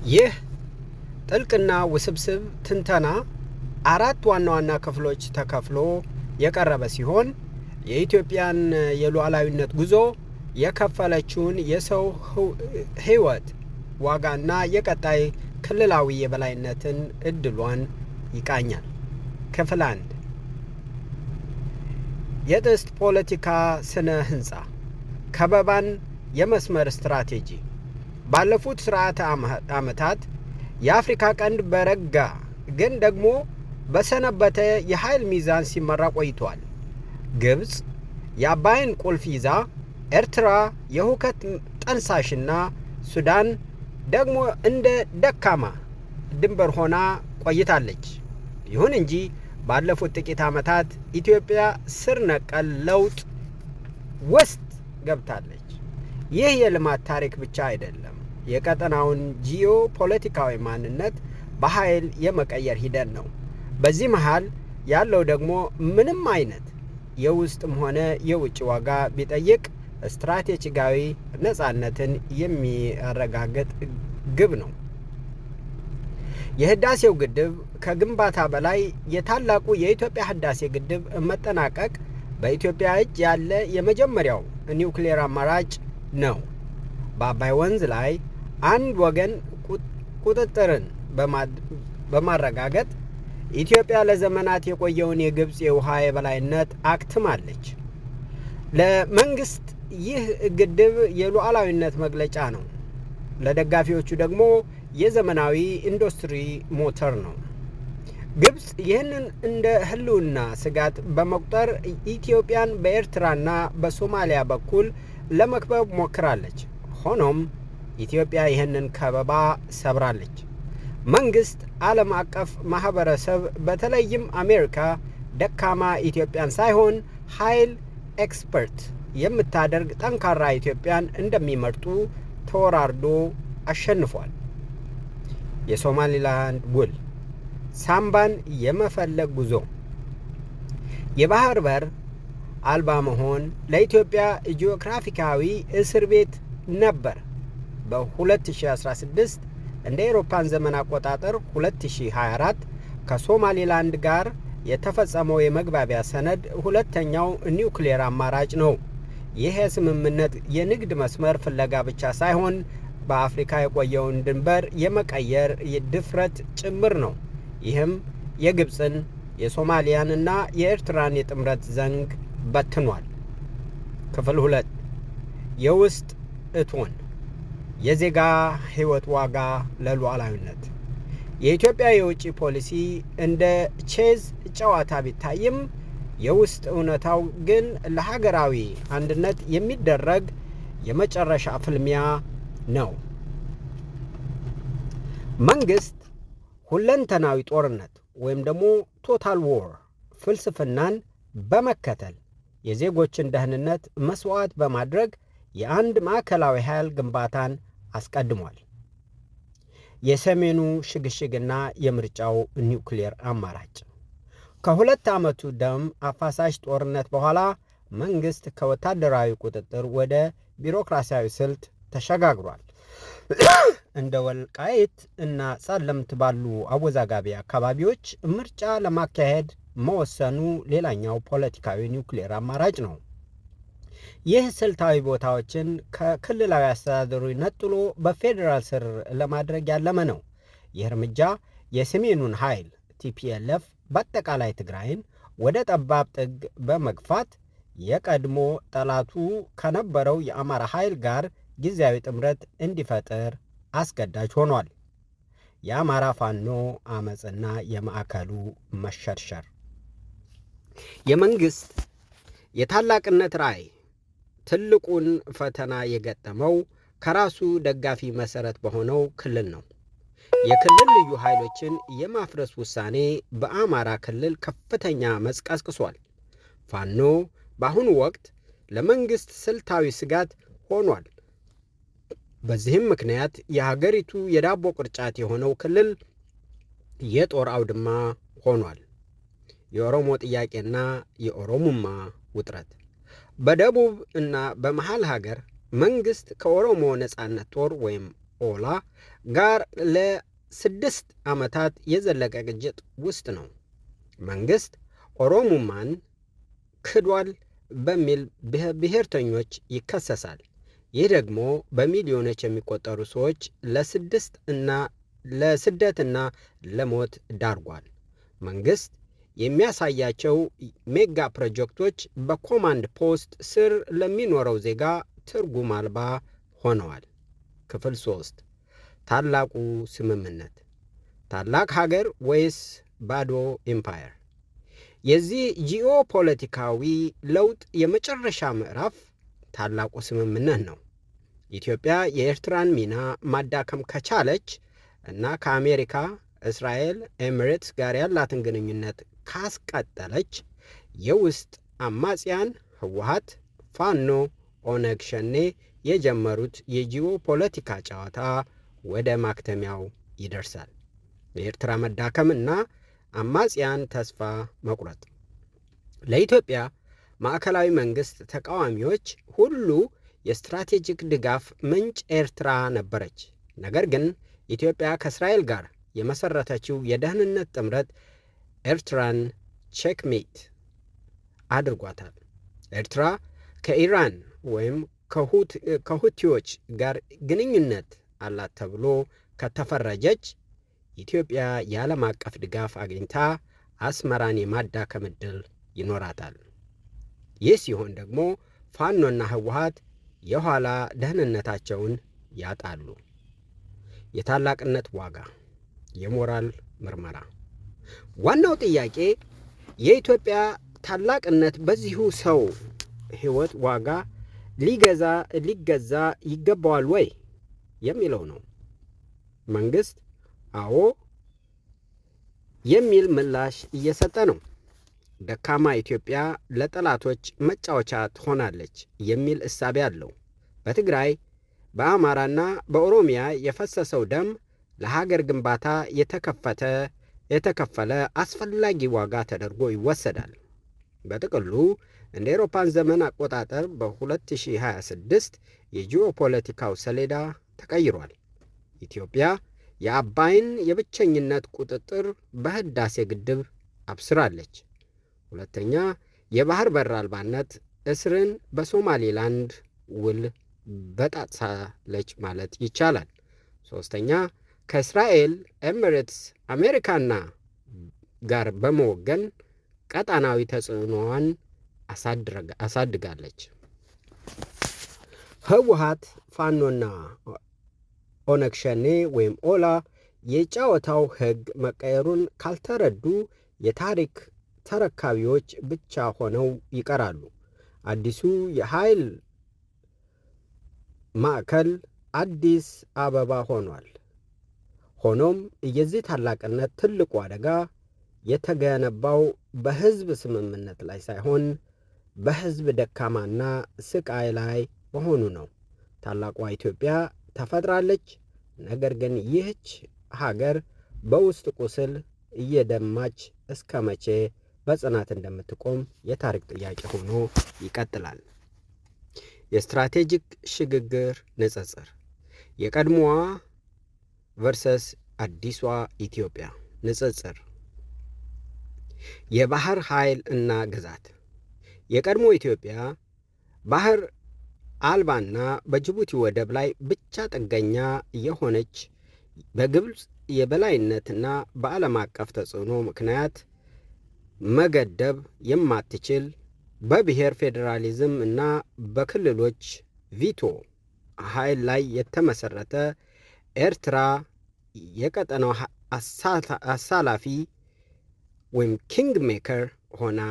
ይህ ጥልቅና ውስብስብ ትንተና አራት ዋና ዋና ክፍሎች ተከፍሎ የቀረበ ሲሆን የኢትዮጵያን የሉዓላዊነት ጉዞ የከፈለችውን የሰው ሕይወት ዋጋና የቀጣይ ክልላዊ የበላይነትን እድሏን ይቃኛል። ክፍል 1 የጥስት ፖለቲካ ስነ ህንፃ ከበባን የመስመር ስትራቴጂ ባለፉት ስርዓተ ዓመታት የአፍሪካ ቀንድ በረጋ ግን ደግሞ በሰነበተ የኃይል ሚዛን ሲመራ ቆይቷል። ግብፅ የአባይን ቁልፍ ይዛ፣ ኤርትራ የሁከት ጠንሳሽና ሱዳን ደግሞ እንደ ደካማ ድንበር ሆና ቆይታለች። ይሁን እንጂ ባለፉት ጥቂት ዓመታት ኢትዮጵያ ስር ነቀል ለውጥ ውስጥ ገብታለች። ይህ የልማት ታሪክ ብቻ አይደለም፣ የቀጠናውን ጂኦ ፖለቲካዊ ማንነት በኃይል የመቀየር ሂደት ነው። በዚህ መሃል ያለው ደግሞ ምንም አይነት የውስጥም ሆነ የውጭ ዋጋ ቢጠይቅ ስትራቴጂካዊ ነፃነትን የሚያረጋግጥ ግብ ነው። የህዳሴው ግድብ ከግንባታ በላይ የታላቁ የኢትዮጵያ ህዳሴ ግድብ መጠናቀቅ በኢትዮጵያ እጅ ያለ የመጀመሪያው ኒውክሌር አማራጭ ነው። በአባይ ወንዝ ላይ አንድ ወገን ቁጥጥርን በማረጋገጥ ኢትዮጵያ ለዘመናት የቆየውን የግብፅ የውሃ የበላይነት አክትማለች። ለመንግስት ይህ ግድብ የሉዓላዊነት መግለጫ ነው። ለደጋፊዎቹ ደግሞ የዘመናዊ ኢንዱስትሪ ሞተር ነው። ግብፅ ይህንን እንደ ህልውና ስጋት በመቁጠር ኢትዮጵያን በኤርትራና በሶማሊያ በኩል ለመክበብ ሞክራለች። ሆኖም ኢትዮጵያ ይህንን ከበባ ሰብራለች። መንግስት፣ ዓለም አቀፍ ማህበረሰብ በተለይም አሜሪካ ደካማ ኢትዮጵያን ሳይሆን ኃይል ኤክስፐርት የምታደርግ ጠንካራ ኢትዮጵያን እንደሚመርጡ ተወራርዶ አሸንፏል። የሶማሊላንድ ውል ሳምባን የመፈለግ ጉዞ የባህር በር አልባ መሆን ለኢትዮጵያ ጂኦግራፊካዊ እስር ቤት ነበር። በ2016 እንደ አውሮፓን ዘመን አቆጣጠር 2024 ከሶማሊላንድ ጋር የተፈጸመው የመግባቢያ ሰነድ ሁለተኛው ኒውክሌር አማራጭ ነው። ይህ ስምምነት የንግድ መስመር ፍለጋ ብቻ ሳይሆን በአፍሪካ የቆየውን ድንበር የመቀየር ድፍረት ጭምር ነው። ይህም የግብፅን የሶማሊያንና የኤርትራን የጥምረት ዘንግ በትኗል። ክፍል 2 የውስጥ እቶን የዜጋ ሕይወት ዋጋ ለሉዓላዊነት የኢትዮጵያ የውጭ ፖሊሲ እንደ ቼዝ ጨዋታ ቢታይም የውስጥ እውነታው ግን ለሀገራዊ አንድነት የሚደረግ የመጨረሻ ፍልሚያ ነው። መንግስት ሁለንተናዊ ጦርነት ወይም ደግሞ ቶታል ዎር ፍልስፍናን በመከተል የዜጎችን ደህንነት መስዋዕት በማድረግ የአንድ ማዕከላዊ ኃይል ግንባታን አስቀድሟል። የሰሜኑ ሽግሽግና የምርጫው ኒውክሌር አማራጭ ከሁለት ዓመቱ ደም አፋሳሽ ጦርነት በኋላ መንግስት ከወታደራዊ ቁጥጥር ወደ ቢሮክራሲያዊ ስልት ተሸጋግሯል። እንደ ወልቃይት እና ጸለምት ባሉ አወዛጋቢ አካባቢዎች ምርጫ ለማካሄድ መወሰኑ ሌላኛው ፖለቲካዊ ኒውክሌር አማራጭ ነው። ይህ ስልታዊ ቦታዎችን ከክልላዊ አስተዳደሩ ነጥሎ በፌዴራል ስር ለማድረግ ያለመ ነው። ይህ እርምጃ የሰሜኑን ኃይል ቲፒኤልኤፍ በአጠቃላይ ትግራይን ወደ ጠባብ ጥግ በመግፋት የቀድሞ ጠላቱ ከነበረው የአማራ ኃይል ጋር ጊዜያዊ ጥምረት እንዲፈጥር አስገዳጅ ሆኗል። የአማራ ፋኖ አመፅና የማዕከሉ መሸርሸር የመንግስት የታላቅነት ራዕይ ትልቁን ፈተና የገጠመው ከራሱ ደጋፊ መሰረት በሆነው ክልል ነው። የክልል ልዩ ኃይሎችን የማፍረስ ውሳኔ በአማራ ክልል ከፍተኛ አመፅ ቀስቅሷል። ፋኖ በአሁኑ ወቅት ለመንግስት ስልታዊ ስጋት ሆኗል። በዚህም ምክንያት የሀገሪቱ የዳቦ ቅርጫት የሆነው ክልል የጦር አውድማ ሆኗል። የኦሮሞ ጥያቄና የኦሮሙማ ውጥረት በደቡብ እና በመሃል ሀገር መንግስት ከኦሮሞ ነጻነት ጦር ወይም ኦላ ጋር ለ6 ዓመታት የዘለቀ ግጭት ውስጥ ነው። መንግሥት ኦሮሞማን ክዷል በሚል ብሔርተኞች ይከሰሳል። ይህ ደግሞ በሚሊዮኖች የሚቆጠሩ ሰዎች ለስደትና ለሞት ዳርጓል። መንግሥት የሚያሳያቸው ሜጋ ፕሮጀክቶች በኮማንድ ፖስት ስር ለሚኖረው ዜጋ ትርጉም አልባ ሆነዋል። ክፍል 3 ታላቁ ስምምነት፣ ታላቅ ሀገር ወይስ ባዶ ኤምፓየር? የዚህ ጂኦፖለቲካዊ ለውጥ የመጨረሻ ምዕራፍ ታላቁ ስምምነት ነው። ኢትዮጵያ የኤርትራን ሚና ማዳከም ከቻለች እና ከአሜሪካ፣ እስራኤል፣ ኤሚሬትስ ጋር ያላትን ግንኙነት ካስቀጠለች የውስጥ አማጽያን ህወሓት፣ ፋኖ፣ ኦነግ ሸኔ የጀመሩት የጂኦፖለቲካ ጨዋታ ወደ ማክተሚያው ይደርሳል። የኤርትራ መዳከም እና አማጽያን ተስፋ መቁረጥ። ለኢትዮጵያ ማዕከላዊ መንግሥት ተቃዋሚዎች ሁሉ የስትራቴጂክ ድጋፍ ምንጭ ኤርትራ ነበረች። ነገር ግን ኢትዮጵያ ከእስራኤል ጋር የመሠረተችው የደህንነት ጥምረት ኤርትራን ቼክሜት አድርጓታል። ኤርትራ ከኢራን ወይም ከሁቲዎች ጋር ግንኙነት አላት ተብሎ ከተፈረጀች ኢትዮጵያ የዓለም አቀፍ ድጋፍ አግኝታ አስመራን የማዳከም ዕድል ይኖራታል። ይህ ሲሆን ደግሞ ፋኖና ህወሓት የኋላ ደህንነታቸውን ያጣሉ። የታላቅነት ዋጋ፣ የሞራል ምርመራ። ዋናው ጥያቄ የኢትዮጵያ ታላቅነት በዚሁ ሰው ሕይወት ዋጋ ሊገዛ ይገባዋል ወይ የሚለው ነው። መንግሥት አዎ የሚል ምላሽ እየሰጠ ነው። ደካማ ኢትዮጵያ ለጠላቶች መጫወቻ ትሆናለች የሚል እሳቤ አለው። በትግራይ በአማራና በኦሮሚያ የፈሰሰው ደም ለሀገር ግንባታ የተከፈለ አስፈላጊ ዋጋ ተደርጎ ይወሰዳል። በጥቅሉ እንደ አውሮፓን ዘመን አቆጣጠር በ2026 የጂኦፖለቲካው ሰሌዳ ተቀይሯል። ኢትዮጵያ የአባይን የብቸኝነት ቁጥጥር በህዳሴ ግድብ አብስራለች። ሁለተኛ፣ የባህር በር አልባነት እስርን በሶማሌላንድ ውል በጣጥሳለች ማለት ይቻላል። ሶስተኛ፣ ከእስራኤል፣ ኤሚሬትስ፣ አሜሪካና ጋር በመወገን ቀጣናዊ ተጽዕኖዋን አሳድጋለች። ህወሓት፣ ፋኖና ኦነግ ሸኔ ወይም ኦላ የጨዋታው ህግ መቀየሩን ካልተረዱ የታሪክ ተረካቢዎች ብቻ ሆነው ይቀራሉ። አዲሱ የኃይል ማዕከል አዲስ አበባ ሆኗል። ሆኖም የዚህ ታላቅነት ትልቁ አደጋ የተገነባው በህዝብ ስምምነት ላይ ሳይሆን በህዝብ ደካማና ስቃይ ላይ መሆኑ ነው። ታላቋ ኢትዮጵያ ተፈጥራለች። ነገር ግን ይህች ሀገር በውስጥ ቁስል እየደማች እስከ መቼ በጽናት እንደምትቆም የታሪክ ጥያቄ ሆኖ ይቀጥላል። የስትራቴጂክ ሽግግር ንጽጽር፣ የቀድሞዋ ቨርሰስ አዲሷ ኢትዮጵያ ንጽጽር። የባህር ኃይል እና ግዛት። የቀድሞ ኢትዮጵያ ባህር አልባና በጅቡቲ ወደብ ላይ ብቻ ጥገኛ የሆነች፣ በግብፅ የበላይነትና በዓለም አቀፍ ተጽዕኖ ምክንያት መገደብ የማትችል፣ በብሔር ፌዴራሊዝም እና በክልሎች ቪቶ ኃይል ላይ የተመሠረተ ኤርትራ የቀጠናው አሳላፊ ወይም ኪንግ ሜከር ሆና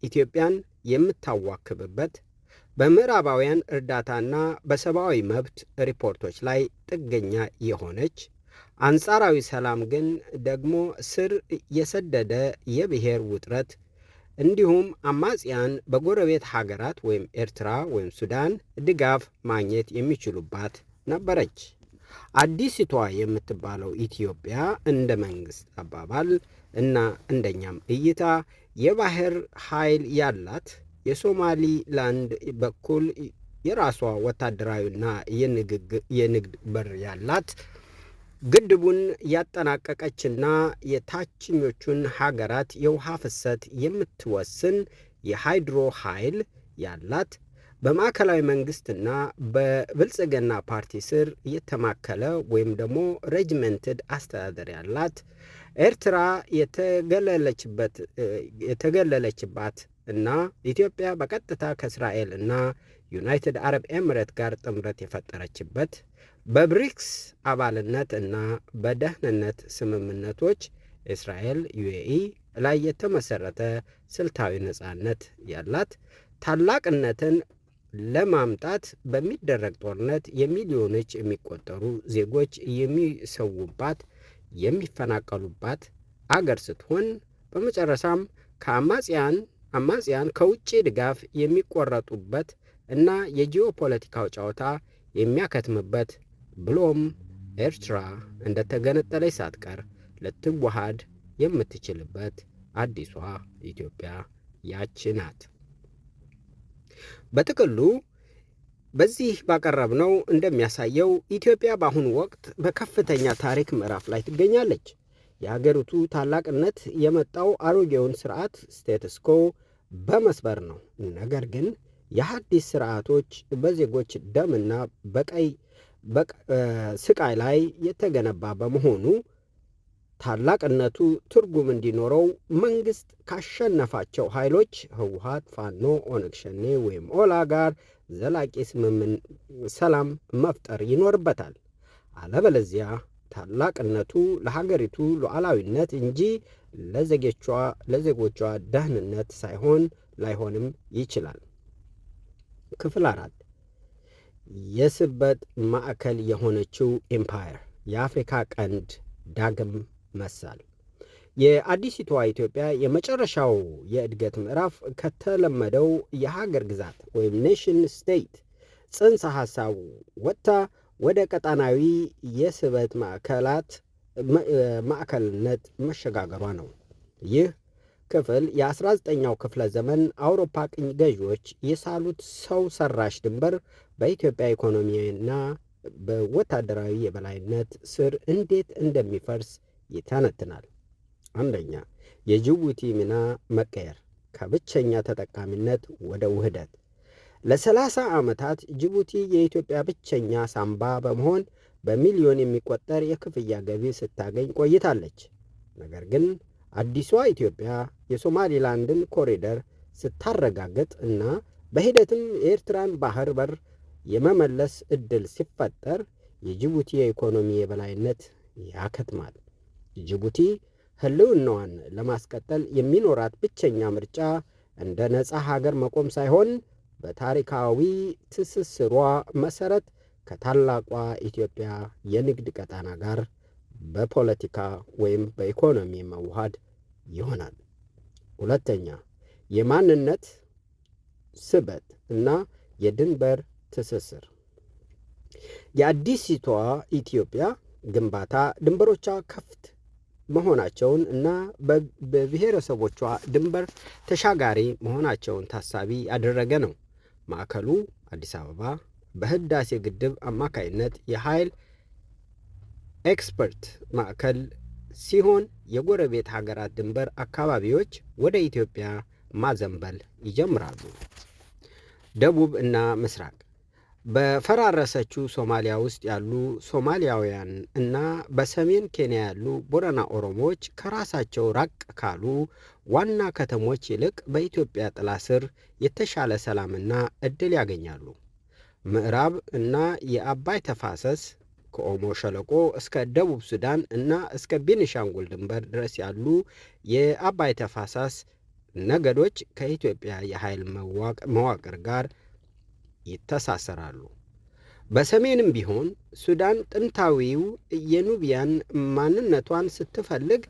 ኢትዮጵያን የምታዋክብበት፣ በምዕራባውያን እርዳታና በሰብአዊ መብት ሪፖርቶች ላይ ጥገኛ የሆነች፣ አንጻራዊ ሰላም ግን ደግሞ ስር የሰደደ የብሔር ውጥረት እንዲሁም አማጽያን በጎረቤት ሀገራት ወይም ኤርትራ ወይም ሱዳን ድጋፍ ማግኘት የሚችሉባት ነበረች። አዲሲቷ የምትባለው ኢትዮጵያ እንደ መንግሥት አባባል እና እንደኛም እይታ የባህር ኃይል ያላት፣ የሶማሊላንድ በኩል የራሷ ወታደራዊና የንግድ በር ያላት ግድቡን ያጠናቀቀችና የታችኞቹን ሀገራት የውሃ ፍሰት የምትወስን የሃይድሮ ኃይል ያላት በማዕከላዊ መንግስትና በብልጽግና ፓርቲ ስር የተማከለ ወይም ደግሞ ሬጅመንትድ አስተዳደር ያላት ኤርትራ የተገለለችባት እና ኢትዮጵያ በቀጥታ ከእስራኤል እና ዩናይትድ አረብ ኤምሬት ጋር ጥምረት የፈጠረችበት በብሪክስ አባልነት እና በደህንነት ስምምነቶች እስራኤል ዩኤኢ ላይ የተመሰረተ ስልታዊ ነጻነት ያላት ታላቅነትን ለማምጣት በሚደረግ ጦርነት የሚሊዮኖች የሚቆጠሩ ዜጎች የሚሰዉባት የሚፈናቀሉባት አገር ስትሆን በመጨረሻም አማጽያን ከውጭ ድጋፍ የሚቆረጡበት እና የጂኦፖለቲካው ጨዋታ የሚያከትምበት ብሎም ኤርትራ እንደተገነጠለች ሳትቀር ልትዋሃድ የምትችልበት አዲሷ ኢትዮጵያ ያቺ ናት። በጥቅሉ በዚህ ባቀረብነው እንደሚያሳየው ኢትዮጵያ በአሁኑ ወቅት በከፍተኛ ታሪክ ምዕራፍ ላይ ትገኛለች። የሀገሪቱ ታላቅነት የመጣው አሮጌውን ስርዓት ስቴትስኮ በመስበር ነው። ነገር ግን የሐዲስ ስርዓቶች በዜጎች ደምና ስቃይ ላይ የተገነባ በመሆኑ ታላቅነቱ ትርጉም እንዲኖረው መንግስት ካሸነፋቸው ኃይሎች ህወሓት፣ ፋኖ፣ ኦነግ ሸኔ ወይም ኦላ ጋር ዘላቂ ሰላም መፍጠር ይኖርበታል። አለበለዚያ ታላቅነቱ ለሀገሪቱ ሉዓላዊነት እንጂ ለዜጎቿ ደህንነት ላይሆንም ይችላል። ክፍል 4 የስበት ማዕከል የሆነችው ኤምፓየር የአፍሪካ ቀንድ ዳግም መሳል። የአዲሲቷ ኢትዮጵያ የመጨረሻው የእድገት ምዕራፍ ከተለመደው የሀገር ግዛት ወይም ኔሽን ስቴት ጽንሰ ሐሳብ ወጥታ ወደ ቀጣናዊ የስበት ማዕከልነት መሸጋገሯ ነው። ይህ ክፍል የ19ኛው ክፍለ ዘመን አውሮፓ ቅኝ ገዢዎች የሳሉት ሰው ሰራሽ ድንበር በኢትዮጵያ ኢኮኖሚያዊና በወታደራዊ የበላይነት ስር እንዴት እንደሚፈርስ ይተነትናል። አንደኛ፣ የጅቡቲ ሚና መቀየር ከብቸኛ ተጠቃሚነት ወደ ውህደት። ለ30 ዓመታት ጅቡቲ የኢትዮጵያ ብቸኛ ሳንባ በመሆን በሚሊዮን የሚቆጠር የክፍያ ገቢ ስታገኝ ቆይታለች። ነገር ግን አዲሷ ኢትዮጵያ የሶማሊላንድን ኮሪደር ስታረጋግጥ እና በሂደትም የኤርትራን ባህር በር የመመለስ ዕድል ሲፈጠር የጅቡቲ የኢኮኖሚ የበላይነት ያከትማል። ጅቡቲ ህልውናዋን ለማስቀጠል የሚኖራት ብቸኛ ምርጫ እንደ ነፃ ሀገር መቆም ሳይሆን በታሪካዊ ትስስሯ መሰረት ከታላቋ ኢትዮጵያ የንግድ ቀጣና ጋር በፖለቲካ ወይም በኢኮኖሚ መዋሃድ ይሆናል። ሁለተኛ፣ የማንነት ስበት እና የድንበር ትስስር። የአዲሲቷ ኢትዮጵያ ግንባታ ድንበሮቿ ክፍት መሆናቸውን እና በብሔረሰቦቿ ድንበር ተሻጋሪ መሆናቸውን ታሳቢ ያደረገ ነው። ማዕከሉ አዲስ አበባ በህዳሴ ግድብ አማካይነት የኃይል ኤክስፐርት ማዕከል ሲሆን የጎረቤት ሀገራት ድንበር አካባቢዎች ወደ ኢትዮጵያ ማዘንበል ይጀምራሉ። ደቡብ እና ምስራቅ። በፈራረሰችው ሶማሊያ ውስጥ ያሉ ሶማሊያውያን እና በሰሜን ኬንያ ያሉ ቦረና ኦሮሞዎች ከራሳቸው ራቅ ካሉ ዋና ከተሞች ይልቅ በኢትዮጵያ ጥላ ስር የተሻለ ሰላምና ዕድል ያገኛሉ። ምዕራብ እና የአባይ ተፋሰስ ከኦሞ ሸለቆ እስከ ደቡብ ሱዳን እና እስከ ቤኒሻንጉል ድንበር ድረስ ያሉ የአባይ ተፋሰስ ነገዶች ከኢትዮጵያ የኃይል መዋቅር ጋር ይተሳሰራሉ። በሰሜንም ቢሆን ሱዳን ጥንታዊው የኑቢያን ማንነቷን ስትፈልግ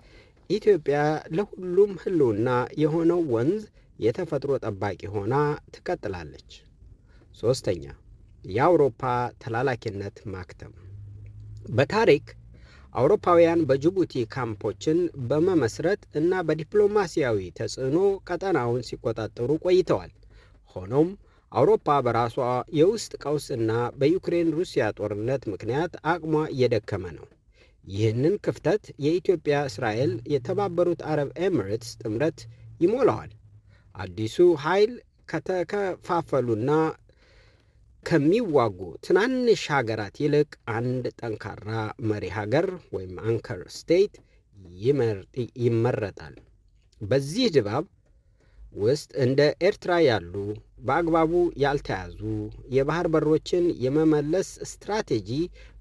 ኢትዮጵያ ለሁሉም ህልውና የሆነው ወንዝ የተፈጥሮ ጠባቂ ሆና ትቀጥላለች። ሶስተኛ፣ የአውሮፓ ተላላኪነት ማክተም። በታሪክ አውሮፓውያን በጅቡቲ ካምፖችን በመመስረት እና በዲፕሎማሲያዊ ተጽዕኖ ቀጠናውን ሲቆጣጠሩ ቆይተዋል። ሆኖም አውሮፓ በራሷ የውስጥ ቀውስና በዩክሬን ሩሲያ ጦርነት ምክንያት አቅሟ እየደከመ ነው። ይህንን ክፍተት የኢትዮጵያ፣ እስራኤል፣ የተባበሩት አረብ ኤሚሬትስ ጥምረት ይሞላዋል። አዲሱ ኃይል ከተከፋፈሉና ከሚዋጉ ትናንሽ ሀገራት ይልቅ አንድ ጠንካራ መሪ ሀገር ወይም አንከር ስቴት ይመረጣል። በዚህ ድባብ ውስጥ እንደ ኤርትራ ያሉ በአግባቡ ያልተያዙ የባህር በሮችን የመመለስ ስትራቴጂ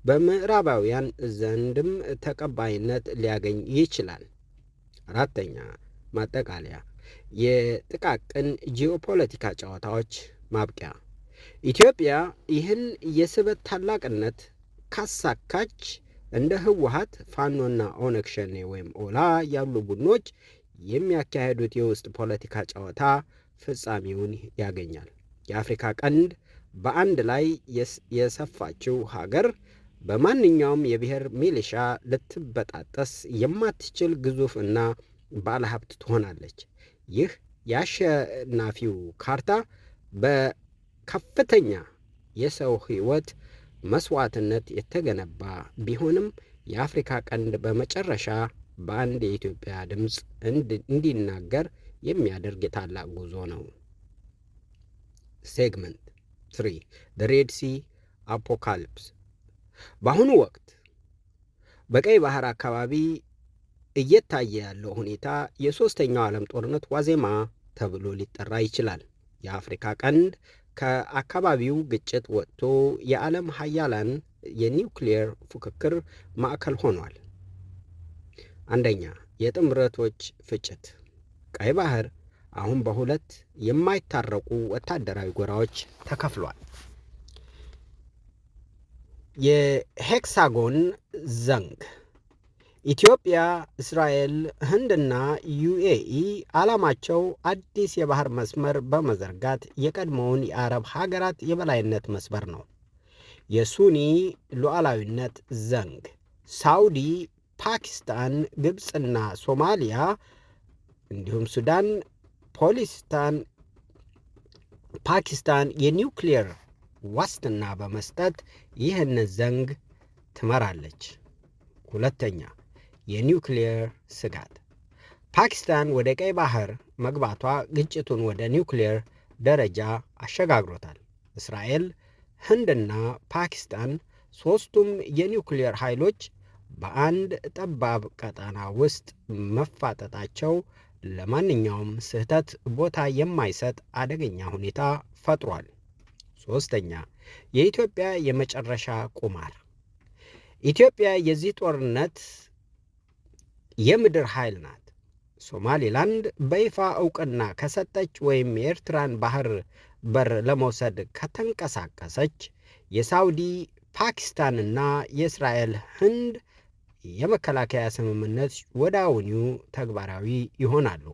በምዕራባውያን ዘንድም ተቀባይነት ሊያገኝ ይችላል። አራተኛ ማጠቃለያ፣ የጥቃቅን ጂኦፖለቲካ ጨዋታዎች ማብቂያ። ኢትዮጵያ ይህን የስበት ታላቅነት ካሳካች እንደ ህወሓት፣ ፋኖና ኦነግ ሸኔ ወይም ኦላ ያሉ ቡድኖች የሚያካሄዱት የውስጥ ፖለቲካ ጨዋታ ፍጻሜውን ያገኛል። የአፍሪካ ቀንድ በአንድ ላይ የሰፋችው ሀገር በማንኛውም የብሔር ሚሊሻ ልትበጣጠስ የማትችል ግዙፍ እና ባለሀብት ትሆናለች። ይህ የአሸናፊው ካርታ በከፍተኛ የሰው ህይወት መስዋዕትነት የተገነባ ቢሆንም የአፍሪካ ቀንድ በመጨረሻ በአንድ የኢትዮጵያ ድምፅ እንዲናገር የሚያደርግ የታላቅ ጉዞ ነው። ሴግመንት 3 The Red Sea Apocalypse። በአሁኑ ወቅት በቀይ ባህር አካባቢ እየታየ ያለው ሁኔታ የሦስተኛው ዓለም ጦርነት ዋዜማ ተብሎ ሊጠራ ይችላል። የአፍሪካ ቀንድ ከአካባቢው ግጭት ወጥቶ የዓለም ሀያላን የኒውክሌር ፉክክር ማዕከል ሆኗል። አንደኛ የጥምረቶች ፍጭት። ቀይ ባህር አሁን በሁለት የማይታረቁ ወታደራዊ ጎራዎች ተከፍሏል። የሄክሳጎን ዘንግ ኢትዮጵያ፣ እስራኤል፣ ህንድና ዩኤኢ ዓላማቸው አዲስ የባህር መስመር በመዘርጋት የቀድሞውን የአረብ ሀገራት የበላይነት መስበር ነው። የሱኒ ሉዓላዊነት ዘንግ ሳውዲ፣ ፓኪስታን፣ ግብፅና ሶማሊያ እንዲሁም ሱዳን፣ ፓኪስታን የኒውክሌር ዋስትና በመስጠት ይህን ዘንግ ትመራለች። ሁለተኛ የኒውክሌር ስጋት። ፓኪስታን ወደ ቀይ ባህር መግባቷ ግጭቱን ወደ ኒውክሌር ደረጃ አሸጋግሮታል። እስራኤል፣ ህንድና ፓኪስታን ሦስቱም የኒውክሌር ኃይሎች በአንድ ጠባብ ቀጣና ውስጥ መፋጠጣቸው ለማንኛውም ስህተት ቦታ የማይሰጥ አደገኛ ሁኔታ ፈጥሯል። ሦስተኛ የኢትዮጵያ የመጨረሻ ቁማር። ኢትዮጵያ የዚህ ጦርነት የምድር ኃይል ናት። ሶማሌላንድ በይፋ እውቅና ከሰጠች ወይም የኤርትራን ባህር በር ለመውሰድ ከተንቀሳቀሰች የሳውዲ፣ ፓኪስታንና የእስራኤል ህንድ የመከላከያ ስምምነት ወዲያውኑ ተግባራዊ ይሆናሉ።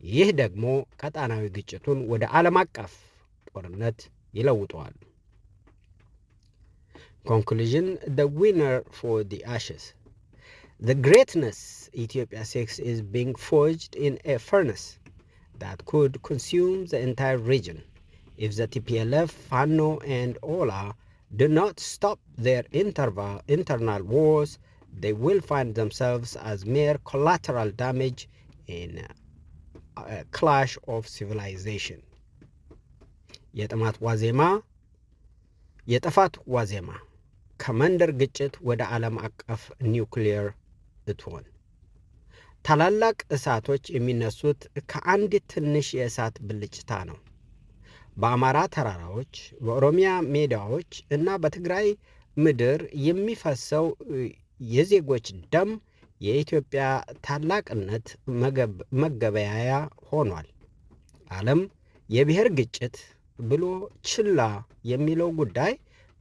ይህ ደግሞ ቀጣናዊ ግጭቱን ወደ ዓለም አቀፍ ጦርነት ይለውጠዋል። Conclusion: The winner for the ashes. The greatness Ethiopia seeks is being forged in a furnace that could consume the entire region. If the TPLF, FANO, and OLA do not stop their internal wars, they will find themselves as mere collateral damage in a clash of civilization. የጥፋት ዋዜማ ከመንደር ግጭት ወደ ዓለም አቀፍ ኒውክሌር እትሆን። ታላላቅ እሳቶች የሚነሱት ከአንዲት ትንሽ የእሳት ብልጭታ ነው። በአማራ ተራራዎች፣ በኦሮሚያ ሜዳዎች እና በትግራይ ምድር የሚፈሰው የዜጎች ደም የኢትዮጵያ ታላቅነት መገበያያ ሆኗል። ዓለም የብሔር ግጭት ብሎ ችላ የሚለው ጉዳይ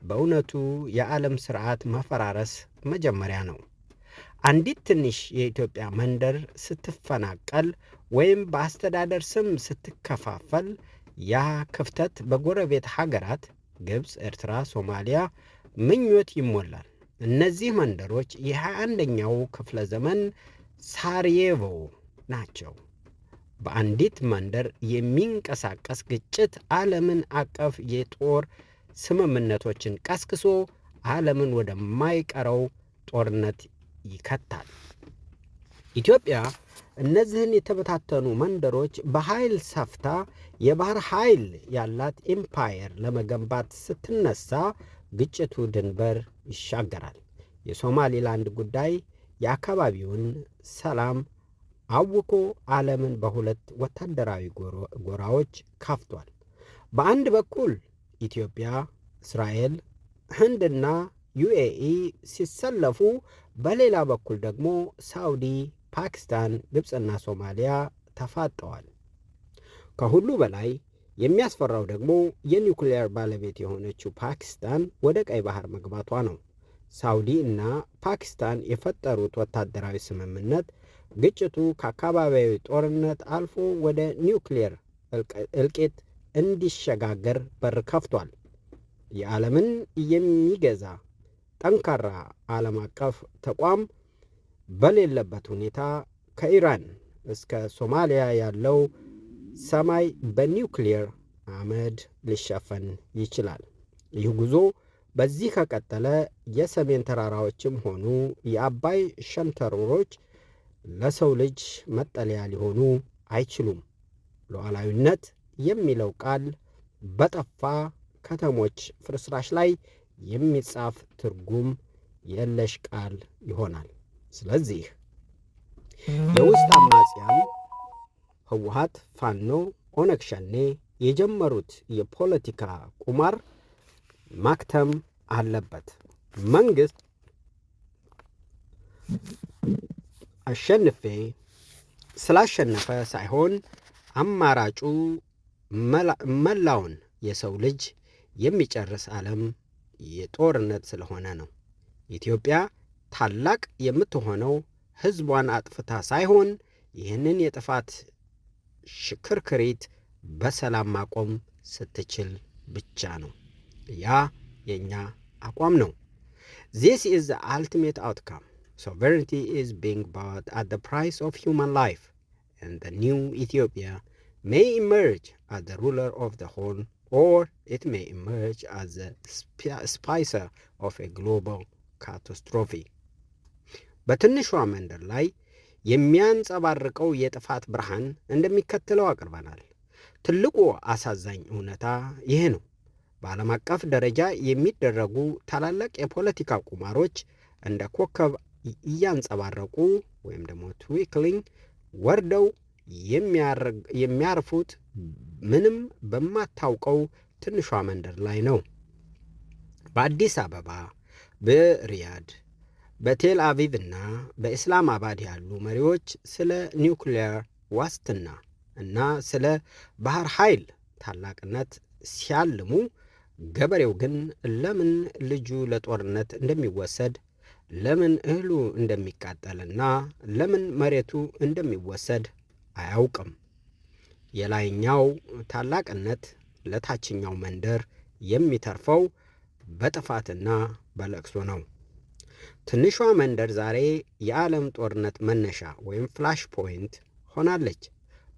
በእውነቱ የዓለም ስርዓት መፈራረስ መጀመሪያ ነው። አንዲት ትንሽ የኢትዮጵያ መንደር ስትፈናቀል ወይም በአስተዳደር ስም ስትከፋፈል ያ ክፍተት በጎረቤት ሀገራት ግብፅ፣ ኤርትራ፣ ሶማሊያ ምኞት ይሞላል። እነዚህ መንደሮች የ21ኛው ክፍለ ዘመን ሳራዬቮ ናቸው። በአንዲት መንደር የሚንቀሳቀስ ግጭት ዓለምን አቀፍ የጦር ስምምነቶችን ቀስቅሶ ዓለምን ወደማይቀረው ጦርነት ይከታል። ኢትዮጵያ እነዚህን የተበታተኑ መንደሮች በኃይል ሰፍታ የባህር ኃይል ያላት ኤምፓየር ለመገንባት ስትነሳ ግጭቱ ድንበር ይሻገራል። የሶማሊላንድ ጉዳይ የአካባቢውን ሰላም አውኮ ዓለምን በሁለት ወታደራዊ ጎራዎች ከፍቷል። በአንድ በኩል ኢትዮጵያ፣ እስራኤል፣ ህንድና ዩኤኢ ሲሰለፉ፣ በሌላ በኩል ደግሞ ሳውዲ፣ ፓኪስታን፣ ግብፅና ሶማሊያ ተፋጠዋል። ከሁሉ በላይ የሚያስፈራው ደግሞ የኒውክሌር ባለቤት የሆነችው ፓኪስታን ወደ ቀይ ባህር መግባቷ ነው። ሳውዲ እና ፓኪስታን የፈጠሩት ወታደራዊ ስምምነት ግጭቱ ከአካባቢያዊ ጦርነት አልፎ ወደ ኒውክሌር እልቂት እንዲሸጋገር በር ከፍቷል። የዓለምን የሚገዛ ጠንካራ ዓለም አቀፍ ተቋም በሌለበት ሁኔታ ከኢራን እስከ ሶማሊያ ያለው ሰማይ በኒውክሌር አመድ ሊሸፈን ይችላል። ይህ ጉዞ በዚህ ከቀጠለ የሰሜን ተራራዎችም ሆኑ የአባይ ሸንተረሮች ለሰው ልጅ መጠለያ ሊሆኑ አይችሉም። ሉዓላዊነት የሚለው ቃል በጠፋ ከተሞች ፍርስራሽ ላይ የሚጻፍ ትርጉም የለሽ ቃል ይሆናል። ስለዚህ የውስጥ አማጽያን ህወሓት፣ ፋኖ፣ ኦነግ ሸኔ የጀመሩት የፖለቲካ ቁማር ማክተም አለበት። መንግስት ስላሸነፈ ሳይሆን አማራጩ መላውን የሰው ልጅ የሚጨርስ ዓለም የጦርነት ስለሆነ ነው። ኢትዮጵያ ታላቅ የምትሆነው ህዝቧን አጥፍታ ሳይሆን ይህንን የጥፋት ሽክርክሪት በሰላም ማቆም ስትችል ብቻ ነው። ያ የኛ አቋም ነው። This is the ultimate outcome. Sovereignty is being bought at the price of human life, and the new Ethiopia may emerge as the ruler of the whole, or it may emerge as the spicer of a global catastrophe. በትንሿ መንደር ላይ የሚያንጸባርቀው የጥፋት ብርሃን እንደሚከተለው አቅርበናል። ትልቁ አሳዛኝ እውነታ ይህ ነው። በዓለም አቀፍ ደረጃ የሚደረጉ ታላላቅ የፖለቲካ ቁማሮች እንደ ኮከብ እያንጸባረቁ ወይም ደግሞ ትዊክሊንግ ወርደው የሚያርፉት ምንም በማታውቀው ትንሿ መንደር ላይ ነው። በአዲስ አበባ፣ በሪያድ፣ በቴል አቪቭ እና በኢስላማባድ ያሉ መሪዎች ስለ ኒውክሌር ዋስትና እና ስለ ባህር ኃይል ታላቅነት ሲያልሙ፣ ገበሬው ግን ለምን ልጁ ለጦርነት እንደሚወሰድ፣ ለምን እህሉ እንደሚቃጠልና ለምን መሬቱ እንደሚወሰድ አያውቅም። የላይኛው ታላቅነት ለታችኛው መንደር የሚተርፈው በጥፋትና በለቅሶ ነው። ትንሿ መንደር ዛሬ የዓለም ጦርነት መነሻ ወይም ፍላሽ ፖይንት ሆናለች።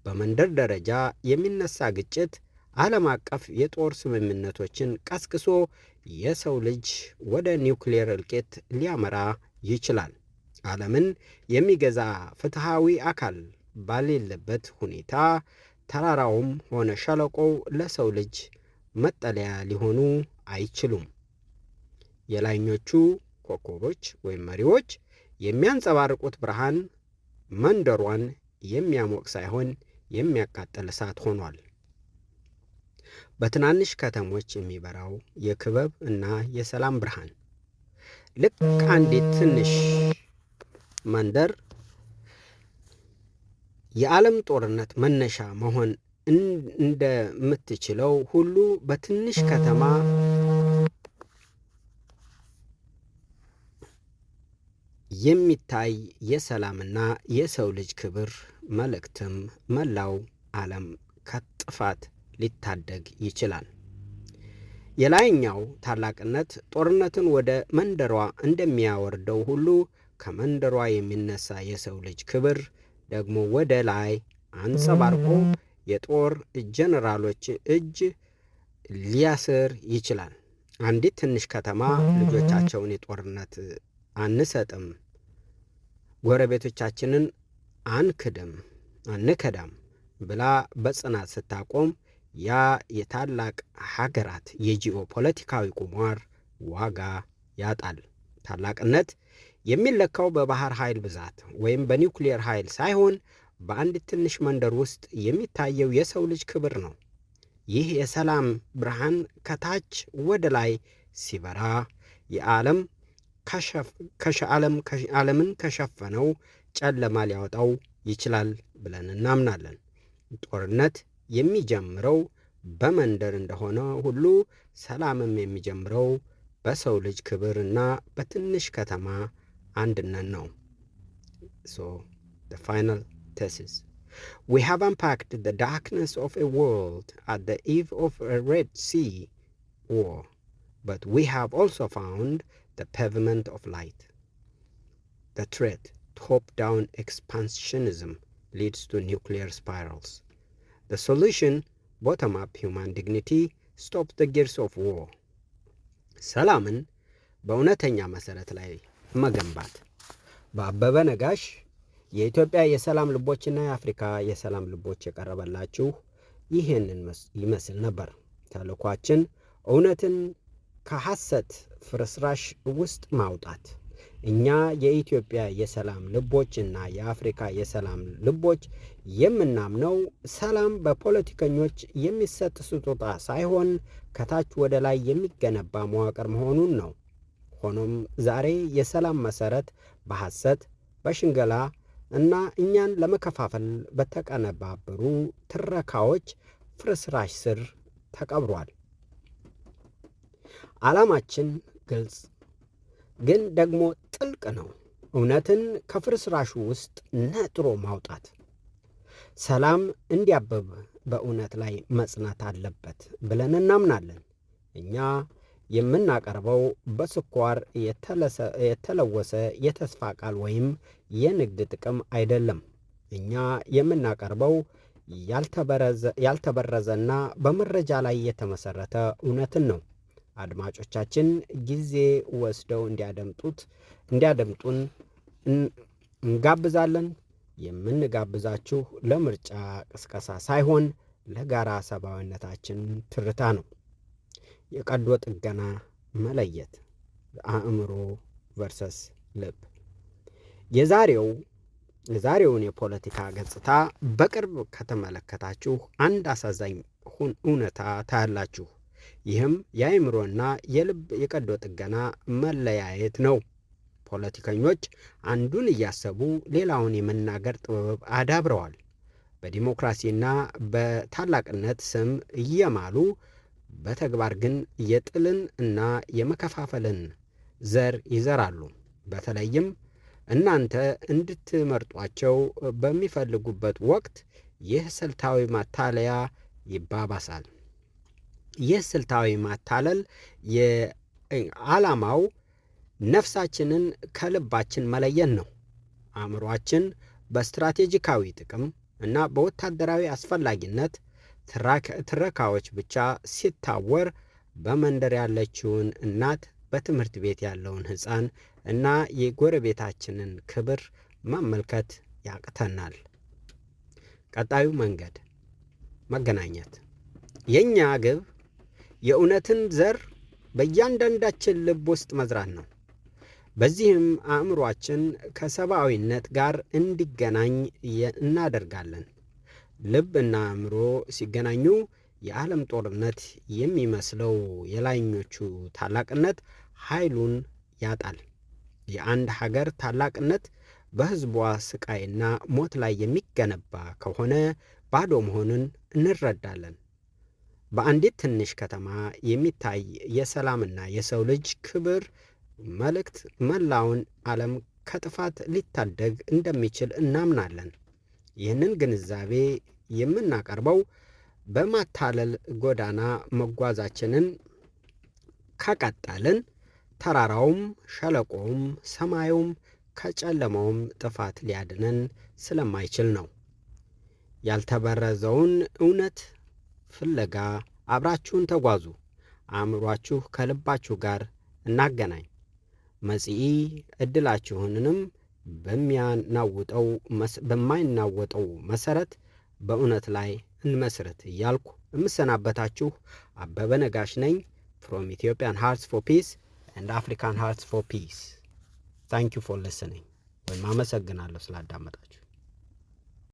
በመንደር ደረጃ የሚነሳ ግጭት ዓለም አቀፍ የጦር ስምምነቶችን ቀስቅሶ የሰው ልጅ ወደ ኒውክሌር እልቂት ሊያመራ ይችላል። ዓለምን የሚገዛ ፍትሃዊ አካል ባሌለበት ሁኔታ ተራራውም ሆነ ሸለቆው ለሰው ልጅ መጠለያ ሊሆኑ አይችሉም። የላይኞቹ ኮከቦች ወይም መሪዎች የሚያንጸባርቁት ብርሃን መንደሯን የሚያሞቅ ሳይሆን የሚያቃጥል እሳት ሆኗል። በትናንሽ ከተሞች የሚበራው የክበብ እና የሰላም ብርሃን ልክ አንዲት ትንሽ መንደር የዓለም ጦርነት መነሻ መሆን እንደምትችለው ሁሉ በትንሽ ከተማ የሚታይ የሰላምና የሰው ልጅ ክብር መልእክትም መላው ዓለም ከጥፋት ሊታደግ ይችላል። የላይኛው ታላቅነት ጦርነትን ወደ መንደሯ እንደሚያወርደው ሁሉ ከመንደሯ የሚነሳ የሰው ልጅ ክብር ደግሞ ወደ ላይ አንጸባርቆ የጦር ጀነራሎች እጅ ሊያስር ይችላል። አንዲት ትንሽ ከተማ ልጆቻቸውን የጦርነት አንሰጥም፣ ጎረቤቶቻችንን አንከዳም ብላ በጽናት ስታቆም ያ የታላቅ ሀገራት የጂኦ ፖለቲካዊ ቁማር ዋጋ ያጣል። ታላቅነት የሚለካው በባህር ኃይል ብዛት ወይም በኒውክሌር ኃይል ሳይሆን በአንዲት ትንሽ መንደር ውስጥ የሚታየው የሰው ልጅ ክብር ነው። ይህ የሰላም ብርሃን ከታች ወደ ላይ ሲበራ ዓለምን ከሸፈነው ጨለማ ሊያወጣው ይችላል ብለን እናምናለን። ጦርነት የሚጀምረው በመንደር እንደሆነ ሁሉ ሰላምም የሚጀምረው በሰው ልጅ ክብርና በትንሽ ከተማ አንድነት ነው። So, the final thesis. We have unpacked the darkness of a world at the eve of a Red Sea war, but we have also found the pavement of light. The threat, top-down expansionism, leads to nuclear spirals. The solution, bottom-up human dignity, stops the gears of war. ሰላምን በእውነተኛ መሰረት ላይ መገንባት። በአበበ ነጋሽ የኢትዮጵያ የሰላም ልቦችና የአፍሪካ የሰላም ልቦች የቀረበላችሁ ይህንን ይመስል ነበር። ተልኳችን እውነትን ከሐሰት ፍርስራሽ ውስጥ ማውጣት። እኛ የኢትዮጵያ የሰላም ልቦችና የአፍሪካ የሰላም ልቦች የምናምነው ሰላም በፖለቲከኞች የሚሰጥ ስጦታ ሳይሆን ከታች ወደ ላይ የሚገነባ መዋቅር መሆኑን ነው። ሆኖም ዛሬ የሰላም መሰረት በሐሰት፣ በሽንገላ እና እኛን ለመከፋፈል በተቀነባበሩ ትረካዎች ፍርስራሽ ስር ተቀብሯል። ዓላማችን ግልጽ ግን ደግሞ ጥልቅ ነው። እውነትን ከፍርስራሹ ውስጥ ነጥሮ ማውጣት። ሰላም እንዲያብብ በእውነት ላይ መጽናት አለበት ብለን እናምናለን። እኛ የምናቀርበው በስኳር የተለወሰ የተስፋ ቃል ወይም የንግድ ጥቅም አይደለም። እኛ የምናቀርበው ያልተበረዘና በመረጃ ላይ የተመሰረተ እውነትን ነው። አድማጮቻችን ጊዜ ወስደው እንዲያደምጡን እንጋብዛለን። የምንጋብዛችሁ ለምርጫ ቅስቀሳ ሳይሆን ለጋራ ሰብአዊነታችን ትርታ ነው። የቀዶ ጥገና መለየት፣ አእምሮ ቨርሰስ ልብ። የዛሬውን የፖለቲካ ገጽታ በቅርብ ከተመለከታችሁ አንድ አሳዛኝ እውነታ ታያላችሁ። ይህም የአእምሮና የልብ የቀዶ ጥገና መለያየት ነው። ፖለቲከኞች አንዱን እያሰቡ ሌላውን የመናገር ጥበብ አዳብረዋል። በዲሞክራሲና በታላቅነት ስም እየማሉ በተግባር ግን የጥልን እና የመከፋፈልን ዘር ይዘራሉ። በተለይም እናንተ እንድትመርጧቸው በሚፈልጉበት ወቅት ይህ ስልታዊ ማታለያ ይባባሳል። ይህ ስልታዊ ማታለል የዓላማው ነፍሳችንን ከልባችን መለየት ነው። አእምሯችን በስትራቴጂካዊ ጥቅም እና በወታደራዊ አስፈላጊነት ትረካዎች ብቻ ሲታወር በመንደር ያለችውን እናት፣ በትምህርት ቤት ያለውን ሕፃን እና የጎረቤታችንን ክብር መመልከት ያቅተናል። ቀጣዩ መንገድ መገናኘት። የእኛ ግብ የእውነትን ዘር በእያንዳንዳችን ልብ ውስጥ መዝራት ነው። በዚህም አእምሯችን ከሰብአዊነት ጋር እንዲገናኝ እናደርጋለን። ልብ እና አእምሮ ሲገናኙ የዓለም ጦርነት የሚመስለው የላይኞቹ ታላቅነት ኃይሉን ያጣል። የአንድ ሀገር ታላቅነት በሕዝቧ ስቃይና ሞት ላይ የሚገነባ ከሆነ ባዶ መሆኑን እንረዳለን። በአንዲት ትንሽ ከተማ የሚታይ የሰላምና የሰው ልጅ ክብር መልእክት መላውን ዓለም ከጥፋት ሊታደግ እንደሚችል እናምናለን። ይህንን ግንዛቤ የምናቀርበው በማታለል ጎዳና መጓዛችንን ከቀጠልን ተራራውም ሸለቆውም ሰማዩም ከጨለማውም ጥፋት ሊያድነን ስለማይችል ነው። ያልተበረዘውን እውነት ፍለጋ አብራችሁን ተጓዙ። አእምሯችሁ ከልባችሁ ጋር እናገናኝ። መጽኢ ዕድላችሁንም በማይናወጠው መሰረት በእውነት ላይ እንመስረት እያልኩ የምሰናበታችሁ አበበ ነጋሽ ነኝ from Ethiopian Hearts for Peace and African Hearts for Peace. Thank you for listening. አመሰግናለሁ ስላዳመጣችሁ።